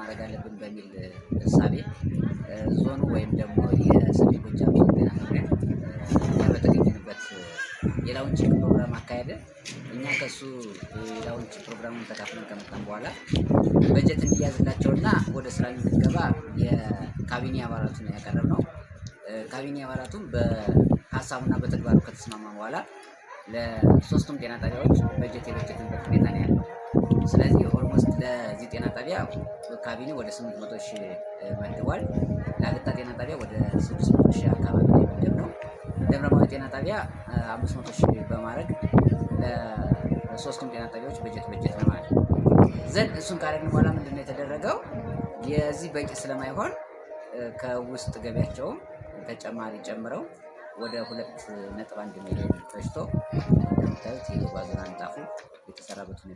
ማድረግ አለብን በሚል እሳቤ ዞኑ ወይም ደግሞ የሰሜን ጎጃም ዞን ጤና መምሪያ በተገኘንበት የላውንቺንግ ፕሮግራም አካሄደ። እኛ ከሱ የላውንቺንግ ፕሮግራሙን ተካፍለን ከመጣን በኋላ በጀት እንዲያዝላቸውና ወደ ስራ እንድንገባ የካቢኔ አባላቱን ያቀረብነው። ካቢኔ አባላቱም በሀሳቡና በተግባሩ ከተስማማ በኋላ ለሶስቱም ጤና ጣቢያዎች በጀት የበጀትንበት ሁኔታ ነው ያለው። ስለዚህ ኦልሞስት ለዚህ ጤና ጣቢያ ካቢኔ ወደ 800,000 መድቧል። ለአገታ ጤና ጣቢያ ወደ 600,000 አካባቢ መደብ ነው። ደብረ ማርቆስ ጤና ጣቢያ 500,000 በማድረግ ለሶስቱም ጤና ጣቢያዎች በጀት ለማለት ዘንድ እሱን ካረግን በኋላ ምንድነው የተደረገው? የዚህ በቂ ስለማይሆን ከውስጥ ገቢያቸውም ተጨማሪ ጨምረው ወደ 2.1 ሚሊዮን ፈጅቶ እንደምታዩት የጓዙን አንጣፉ የተሰራበት ሁኔታ